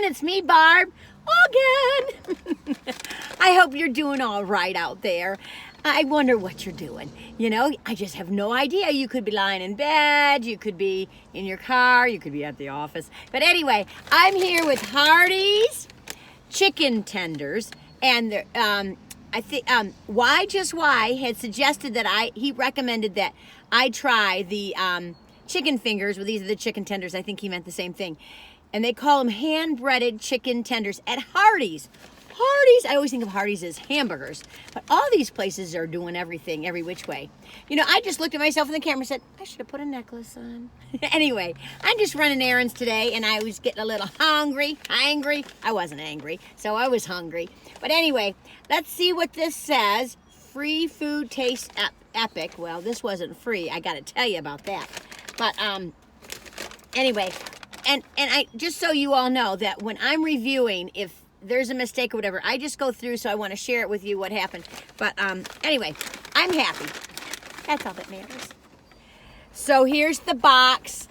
doing? It's me, Barb, again. I hope you're doing all right out there. I wonder what you're doing. You know, I just have no idea. You could be lying in bed, you could be in your car, you could be at the office. But anyway, I'm here with HARDEE'S chicken tenders, and I think Why Just Why had suggested that he recommended that I try the chicken fingers. Well, these are the chicken tenders. I think he meant the same thing. And they call them hand-breaded chicken tenders at HARDEE'S. HARDEE'S, I always think of HARDEE'S as hamburgers, but all these places are doing everything, every which way. You know, I just looked at myself in the camera and said, I should have put a necklace on. Anyway, I'm just running errands today, and I was getting a little hungry. I wasn't angry, so I was hungry. But anyway, let's see what this says. Free food tastes epic. Well, this wasn't free. I got to tell you about that. But anyway, and I just so you all know that when I'm reviewing, if there's a mistake or whatever, I just go through, so I want to share it with you what happened. But anyway, I'm happy. That's all that matters. So here's the box.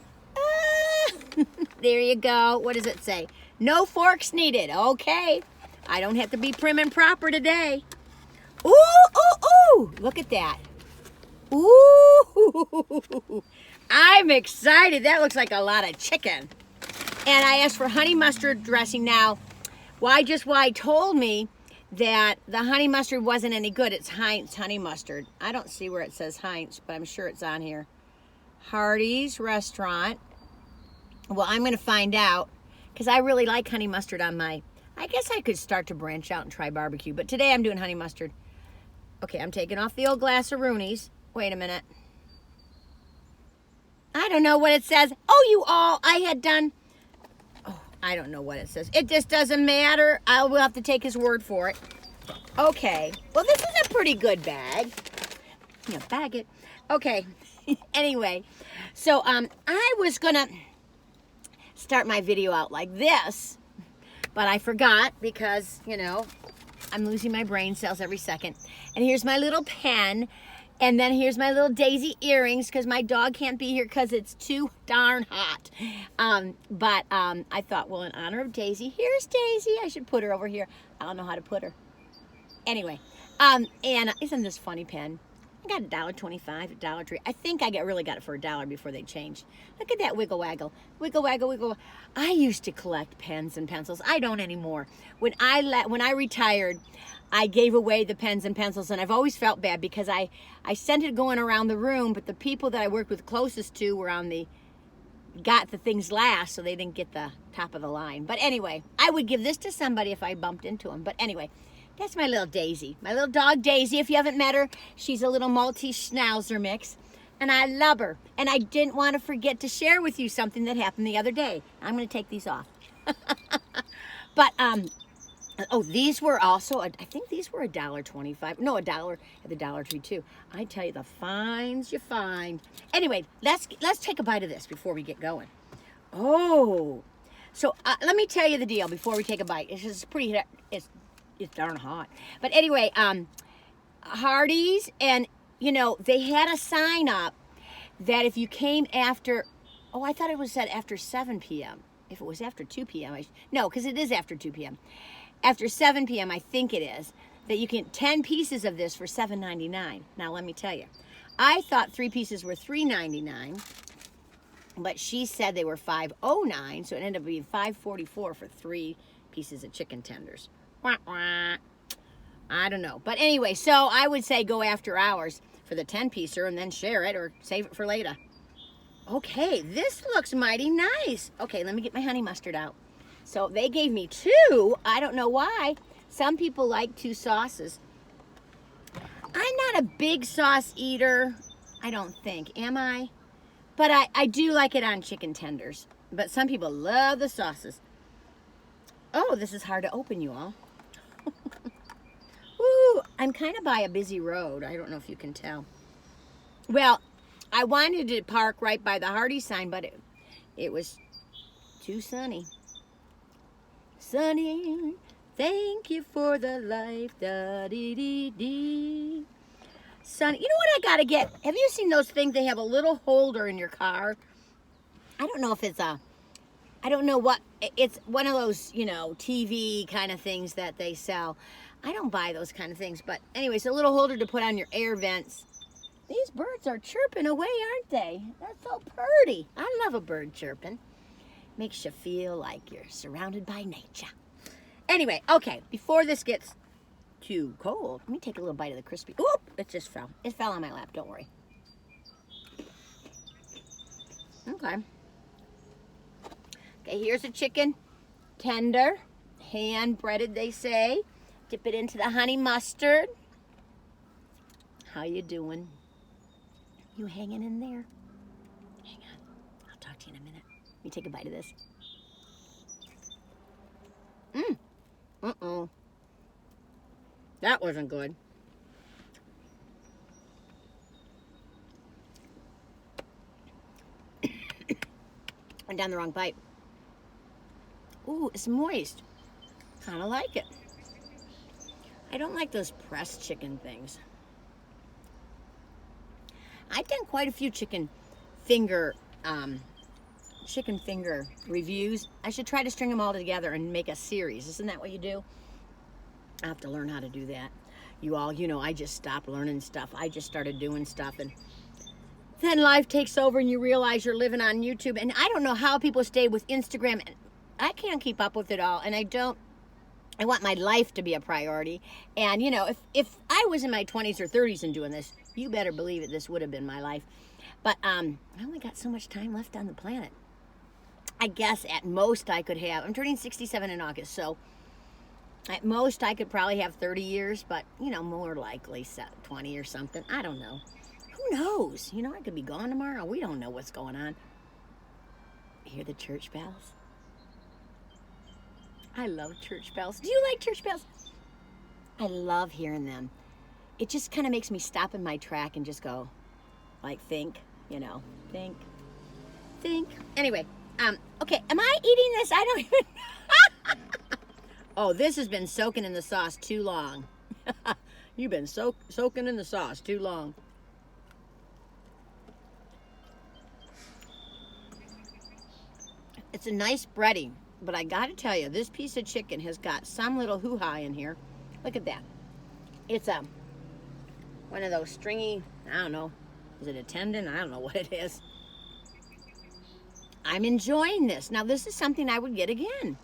There you go. What does it say? No forks needed. Okay. I don't have to be prim and proper today. Ooh, ooh, ooh. Look at that. Ooh. I'm excited. That looks like a lot of chicken. And I asked for honey mustard dressing. Now, Why Just Why told me that the honey mustard wasn't any good. It's Heinz honey mustard. I don't see where it says Heinz, but I'm sure it's on here. HARDEE'S restaurant. Well, I'm going to find out, because I really like honey mustard on my... I guess I could start to branch out and try barbecue, but today I'm doing honey mustard. Okay, I'm taking off the old glass of Rooney's. Wait a minute. I don't know what it says. Oh, you all, I had done... I don't know what it says. It just doesn't matter. I will have to take his word for it. Okay. Well, this is a pretty good bag. Yeah, bag it. Okay. Anyway, so I was gonna start my video out like this, but I forgot because, you know, I'm losing my brain cells every second. And here's my little pen. And then here's my little Daisy earrings, because my dog can't be here because it's too darn hot. But I thought, well, in honor of Daisy, here's Daisy. I should put her over here. I don't know how to put her. Anyway, and isn't this funny pen? I got $1.25 at Dollar Tree. I think I really got it for $1 before they changed. Look at that wiggle waggle. Wiggle waggle, wiggle. I used to collect pens and pencils. I don't anymore. When I retired, I gave away the pens and pencils, and I've always felt bad because I sent it going around the room, but the people that I worked with closest to were got the things last, so they didn't get the top of the line. But anyway, I would give this to somebody if I bumped into them. But anyway, that's my little Daisy, my little dog Daisy. If you haven't met her, she's a little Maltese Schnauzer mix, and I love her. And I didn't want to forget to share with you something that happened the other day. I'm going to take these off. But oh, these were also, I think these were $1.25. No, $1 at the Dollar Tree too. I tell you, the finds you find. Anyway, let's take a bite of this before we get going. Oh, so let me tell you the deal before we take a bite. It's just it's darn hot. But anyway, HARDEE'S, and you know, they had a sign up that if you came after, oh, I thought it was said after 7 p.m. If it was after 2 p.m., no, because it is after 2 p.m. After 7 p.m., I think it is, that you can 10 pieces of this for $7.99. Now, let me tell you, I thought 3 pieces were $3.99, but she said they were $5.09, so it ended up being $5.44 for 3 pieces of chicken tenders. Wah, wah. I don't know. But anyway, so I would say go after hours for the 10-piecer and then share it or save it for later. Okay, this looks mighty nice. Okay, let me get my honey mustard out. So they gave me 2. I don't know why. Some people like 2 sauces. I'm not a big sauce eater, I don't think. Am I? But I do like it on chicken tenders. But some people love the sauces. Oh, this is hard to open, you all. Ooh, I'm kind of by a busy road. I don't know if you can tell. Well, I wanted to park right by the HARDEE'S sign, but it was too sunny. Sunny, thank you for the life, da-dee-dee-dee. Sunny, you know what I gotta get? Have you seen those things? They have a little holder in your car. I don't know if it's a I don't know what, it's one of those, you know, TV kind of things that they sell. I don't buy those kind of things, but anyways, a little holder to put on your air vents. These birds are chirping away, aren't they? That's so pretty. I love a bird chirping. Makes you feel like you're surrounded by nature. Anyway, okay, before this gets too cold, let me take a little bite of the crispy. Oop, it just fell. It fell on my lap, don't worry. Okay. Okay, here's a chicken tender, hand breaded, they say. Dip it into the honey mustard. How you doing? You hanging in there? Hang on, I'll talk to you in a minute. Let me take a bite of this. That wasn't good. Went down the wrong bite. Ooh, it's moist. Kind of like it. I don't like those pressed chicken things. I've done quite a few chicken finger reviews. I should try to string them all together and make a series. Isn't that what you do? I have to learn how to do that. You all, you know, I just stopped learning stuff. I just started doing stuff, and then life takes over and you realize you're living on YouTube. And I don't know how people stay with Instagram. I can't keep up with it all, and I want my life to be a priority. And, you know, if I was in my 20s or 30s and doing this, you better believe it, this would have been my life. But I only got so much time left on the planet. I guess at most I could have, I'm turning 67 in August, so at most I could probably have 30 years, but, you know, more likely 20 or something. I don't know. Who knows? You know, I could be gone tomorrow. We don't know what's going on. Hear the church bells? I love church bells. Do you like church bells? I love hearing them. It just kind of makes me stop in my track and just go, like, think, you know, think. Anyway, okay, am I eating this? I don't even... Oh, this has been soaking in the sauce too long. You've been soaking in the sauce too long. It's a nice breading, but I gotta tell you, this piece of chicken has got some little hoo-ha in here. Look at that. It's one of those stringy, I don't know, is it a tendon? I don't know what it is. I'm enjoying this. Now, this is something I would get again.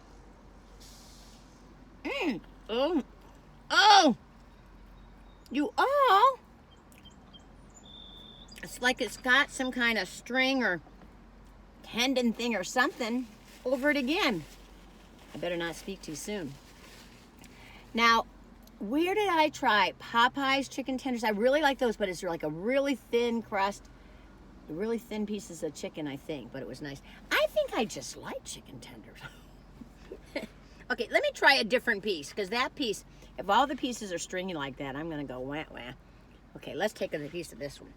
Oh, you all. It's like it's got some kind of string or tendon thing or something over it again. I better not speak too soon. Now, where did I try Popeye's chicken tenders? I really like those, but it's like a really thin crust, really thin pieces of chicken, I think, but it was nice. I think I just like chicken tenders. Okay, let me try a different piece, because that piece, if all the pieces are stringy like that, I'm going to go wah, wah. Okay, let's take a piece of this one.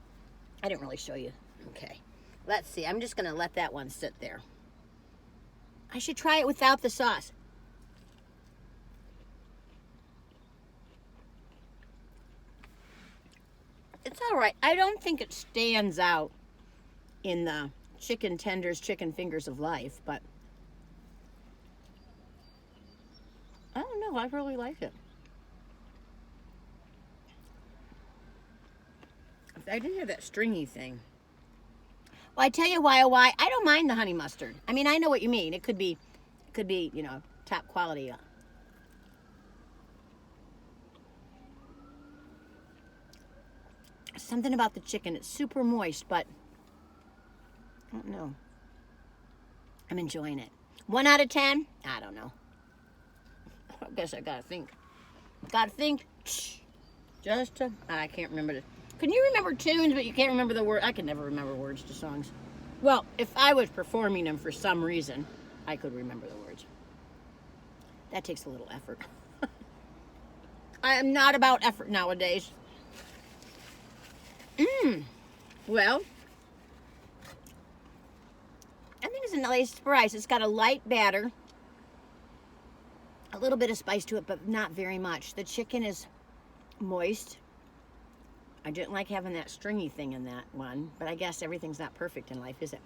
I didn't really show you. Okay, let's see. I'm just going to let that one sit there. I should try it without the sauce. It's all right. I don't think it stands out in the chicken tenders, chicken fingers of life, but I don't know. I really like it. I didn't have that stringy thing. Well, I tell you why, I don't mind the honey mustard. I mean, I know what you mean. It could be, you know, top quality. Something about the chicken. It's super moist, but I don't know. I'm enjoying it. 1 out of 10? I don't know. I guess I gotta think. I can't remember this. Can you remember tunes, but you can't remember the word? I can never remember words to songs. Well, if I was performing them for some reason, I could remember the words. That takes a little effort. I am not about effort nowadays. Well, I think it's a nice surprise. It's got a light batter, a little bit of spice to it, but not very much. The chicken is moist. I didn't like having that stringy thing in that one, but I guess everything's not perfect in life, is it?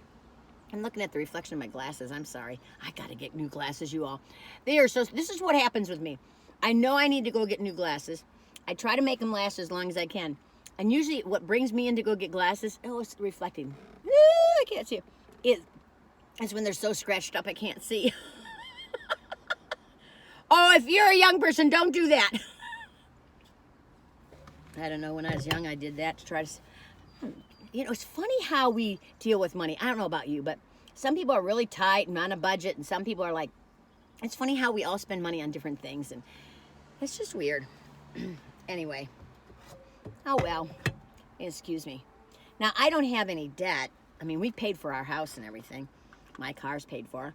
I'm looking at the reflection of my glasses. I'm sorry. I got to get new glasses, you all. They are so, this is what happens with me. I know I need to go get new glasses. I try to make them last as long as I can. And usually what brings me in to go get glasses, oh, it's reflecting. I can't see it. It's when they're so scratched up I can't see. Oh, if you're a young person, don't do that. I don't know, when I was young, I did that to try to... You know, it's funny how we deal with money. I don't know about you, but some people are really tight and on a budget, and some people are like... It's funny how we all spend money on different things, and it's just weird. Anyway. Oh, well. Excuse me. Now, I don't have any debt. I mean, we paid for our house and everything. My car's paid for.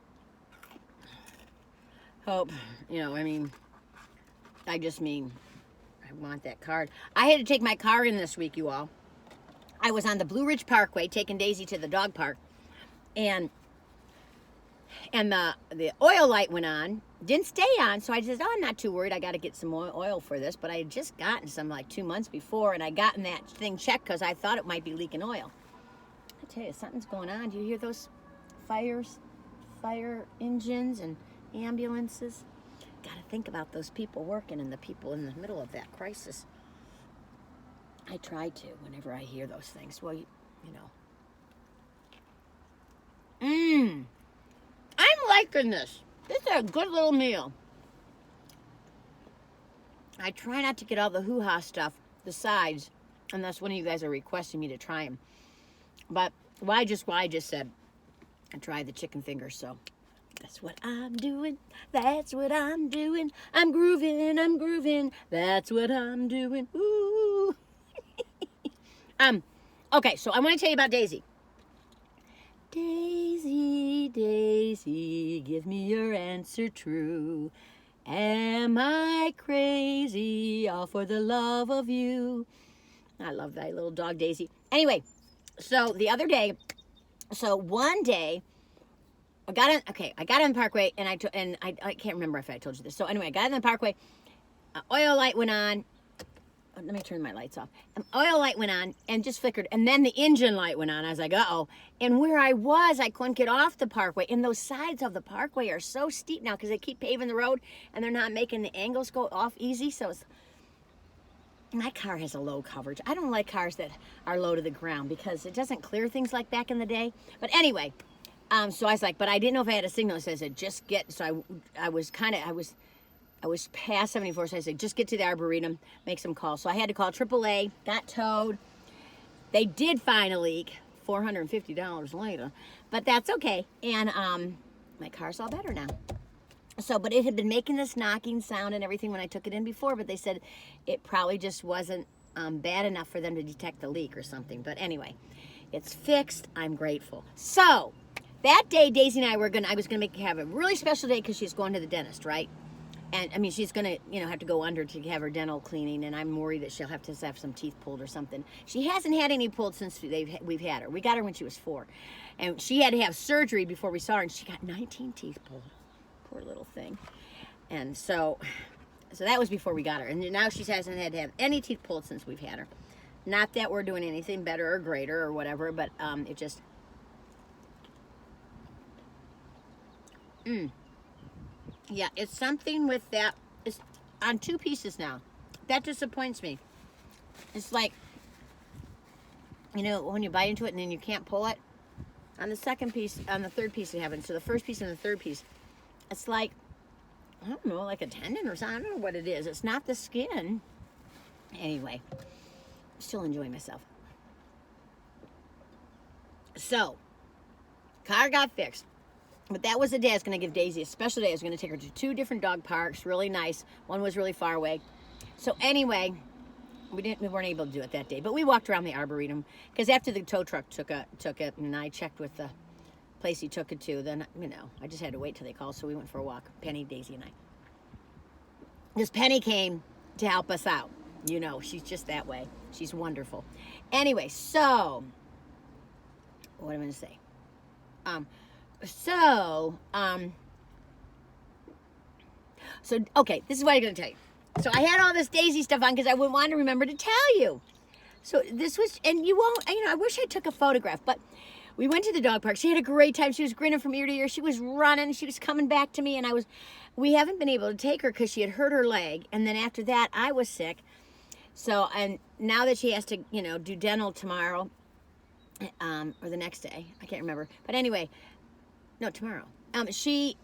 Hope, you know, I mean, I just mean, I want that card. I had to take my car in this week, you all. I was on the Blue Ridge Parkway taking Daisy to the dog park, and the oil light went on. Didn't stay on, so I said, oh, I'm not too worried. I got to get some oil for this, but I had just gotten some like 2 months before, and I gotten that thing checked because I thought it might be leaking oil. I tell you, something's going on. Do you hear those fire engines and ambulances? Got to think about those people working and the people in the middle of that crisis. I try to whenever I hear those things. Well, you know. I'm liking this. This is a good little meal. I try not to get all the hoo-ha stuff, the sides, unless one of you guys are requesting me to try them. But I just said I tried the chicken fingers, so that's what I'm doing. That's what I'm doing. I'm grooving. That's what I'm doing. Ooh. Okay, so I want to tell you about Daisy. Daisy, Daisy, give me your answer true. Am I crazy, all for the love of you? I love that little dog, Daisy. Anyway, so the other day, one day, I got on the Parkway, and I can't remember if I told you this. So anyway, I got on the Parkway, oil light went on. Let me turn my lights off. Oil light went on and just flickered, and then the engine light went on. I was like, uh-oh. And where I was, I couldn't get off the Parkway, and those sides of the Parkway are so steep now because they keep paving the road, and they're not making the angles go off easy, so my car has a low coverage. I don't like cars that are low to the ground because it doesn't clear things like back in the day. But anyway, so I was like, but I didn't know if I had a signal. So I said, just get, so I was past 74, so I said, just get to the Arboretum, make some calls. So I had to call AAA, got towed. They did find a leak, $450 later, but that's okay. And my car's all better now. So, but it had been making this knocking sound and everything when I took it in before, but they said it probably just wasn't bad enough for them to detect the leak or something. But anyway, it's fixed. I'm grateful. So that day, Daisy and I I was going to have a really special day because she's going to the dentist, right? And I mean, she's gonna, have to go under to have her dental cleaning, and I'm worried that she'll have to have some teeth pulled or something. She hasn't had any pulled since we've had her. We got her when she was 4, and she had to have surgery before we saw her, and she got 19 teeth pulled. Poor little thing. And so that was before we got her, and now she hasn't had to have any teeth pulled since we've had her. Not that we're doing anything better or greater or whatever, but it just. Yeah, it's something with that. It's on 2 pieces now. That disappoints me. It's like, when you bite into it and then you can't pull it. On the second piece, on the third piece it happens. So the first piece and the third piece, it's like, I don't know, like a tendon or something. I don't know what it is. It's not the skin. Anyway, I'm still enjoying myself. So, car got fixed. But that was the day I was going to give Daisy a special day. I was going to take her to 2 different dog parks, really nice. One was really far away. So anyway, we weren't able to do it that day. But we walked around the Arboretum because after the tow truck took it, and I checked with the place he took it to, then I just had to wait till they called. So we went for a walk, Penny, Daisy, and I. This Penny came to help us out. She's just that way. She's wonderful. Anyway, so what am I going to say? Okay, this is what I'm going to tell you. So I had all this Daisy stuff on because I wouldn't want to remember to tell you. So this was, and you won't, I wish I took a photograph, but we went to the dog park. She had a great time. She was grinning from ear to ear. She was running. She was coming back to me, and we haven't been able to take her because she had hurt her leg. And then after that, I was sick. So, and now that she has to, do dental tomorrow, or the next day, I can't remember. But anyway, no, tomorrow. What was I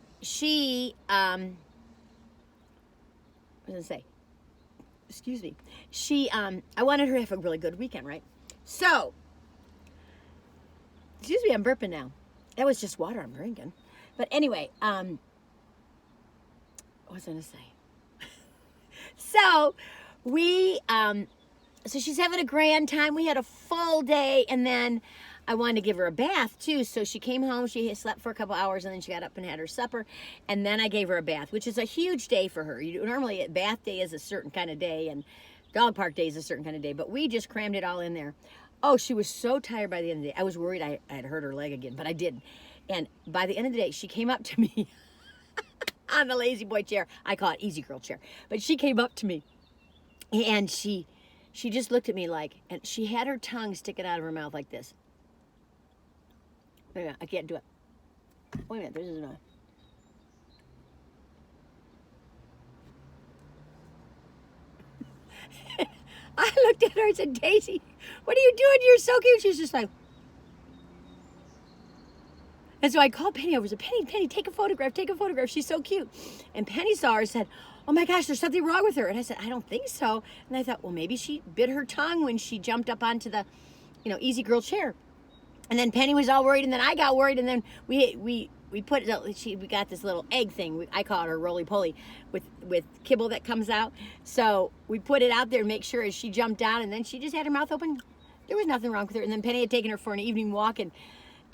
gonna say? Excuse me. I wanted her to have a really good weekend, right? So, excuse me, I'm burping now. That was just water I'm drinking. But anyway, what was I gonna say? So, so she's having a grand time. We had a full day, and then I wanted to give her a bath too. So she came home, she slept for a couple hours, and then she got up and had her supper, and then I gave her a bath, which is a huge day for her. Normally bath day is a certain kind of day, and dog park day is a certain kind of day, but we just crammed it all in there. Oh, she was so tired by the end of the day. I was worried I had hurt her leg again, but I didn't. And by the end of the day, she came up to me on the lazy boy chair. I call it easy girl chair. But she came up to me, and she just looked at me and she had her tongue sticking out of her mouth like this. Wait a minute, I can't do it. Wait a minute, this is not. I looked at her and said, Daisy, what are you doing? You're so cute. She was just like. And so I called Penny over and said, Penny, take a photograph. She's so cute. And Penny saw her and said, oh my gosh, there's something wrong with her. And I said, I don't think so. And I thought, well, maybe she bit her tongue when she jumped up onto the, easy girl chair. And then Penny was all worried, and then I got worried, and then we got this little egg thing. I call it her roly-poly with kibble that comes out. So we put it out there to make sure as she jumped down, and then she just had her mouth open. There was nothing wrong with her. And then Penny had taken her for an evening walk, and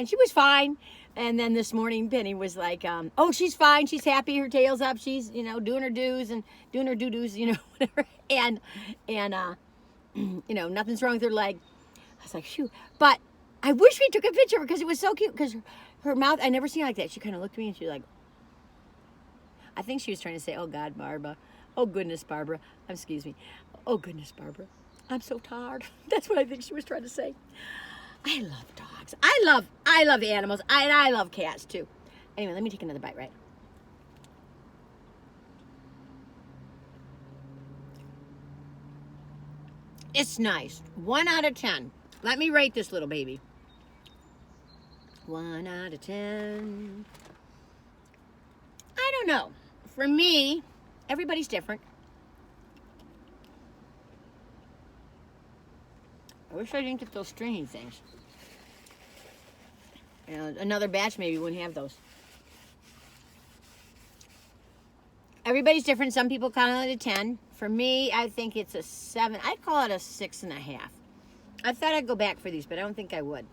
she was fine. And then this morning, Penny was like, oh, she's fine. She's happy. Her tail's up. She's, doing her do's and doing her doo-doos, whatever. And nothing's wrong with her leg. I was like, phew. But I wish we took a picture of her because it was so cute. Because her mouth, I never seen her like that. She kind of looked at me and she was like, I think she was trying to say, oh, God, Barbara. Oh, goodness, Barbara. Excuse me. Oh, goodness, Barbara. I'm so tired. That's what I think she was trying to say. I love dogs. I love animals. I love cats too. Anyway, let me take another bite, right? It's nice. 1 out of 10. Let me rate this little baby. 1 out of 10. I don't know. For me, everybody's different. I wish I didn't get those stringy things. Another batch maybe wouldn't have those. Everybody's different. Some people count it a 10. For me, I think it's a 7. I'd call it a 6.5. I thought I'd go back for these, but I don't think I would.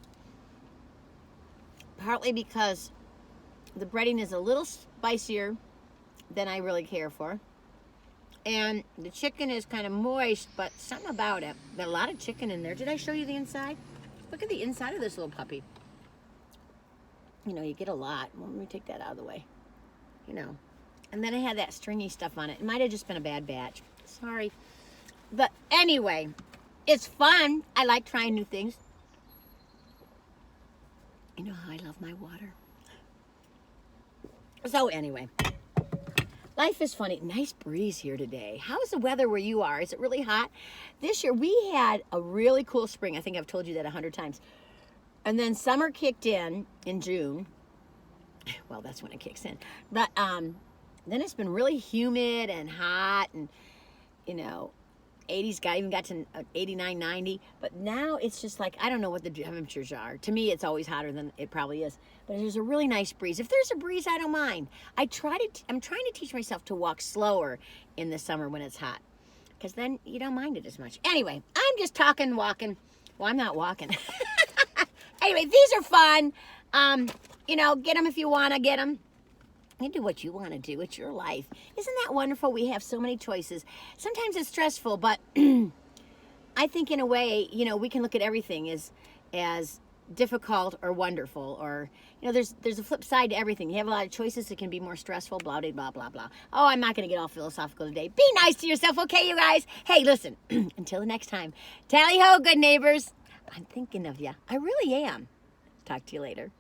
Partly because the breading is a little spicier than I really care for. And the chicken is kind of moist, but something about it. There's a lot of chicken in there. Did I show you the inside? Look at the inside of this little puppy. You get a lot. Well, let me take that out of the way. And then it had that stringy stuff on it. It might have just been a bad batch. Sorry. But anyway, it's fun. I like trying new things. You know how I love my water. So anyway. Life is funny. Nice breeze here today. How's the weather where you are? Is it really hot? This year we had a really cool spring. I think I've told you that 100 times. And then summer kicked in June. Well, that's when it kicks in. But then it's been really humid and hot, and 80s even got to 89, 90. But now it's just like, I don't know what the temperatures are. To me, it's always hotter than it probably is. But there's a really nice breeze. If there's a breeze, I don't mind. I'm trying to teach myself to walk slower in the summer when it's hot, because then you don't mind it as much. Anyway, I'm just walking. Well, I'm not walking. Anyway, these are fun. Get them if you want to get them. You do what you want to do. It's your life. Isn't that wonderful? We have so many choices. Sometimes it's stressful, but I think in a way, we can look at everything as difficult or wonderful, or there's a flip side to everything. You have a lot of choices. It can be more stressful, blah, blah, blah, blah, blah. Oh, I'm not going to get all philosophical today. Be nice to yourself, okay, you guys? Hey, listen, until the next time, tally ho, good neighbors. I'm thinking of you. I really am. Talk to you later.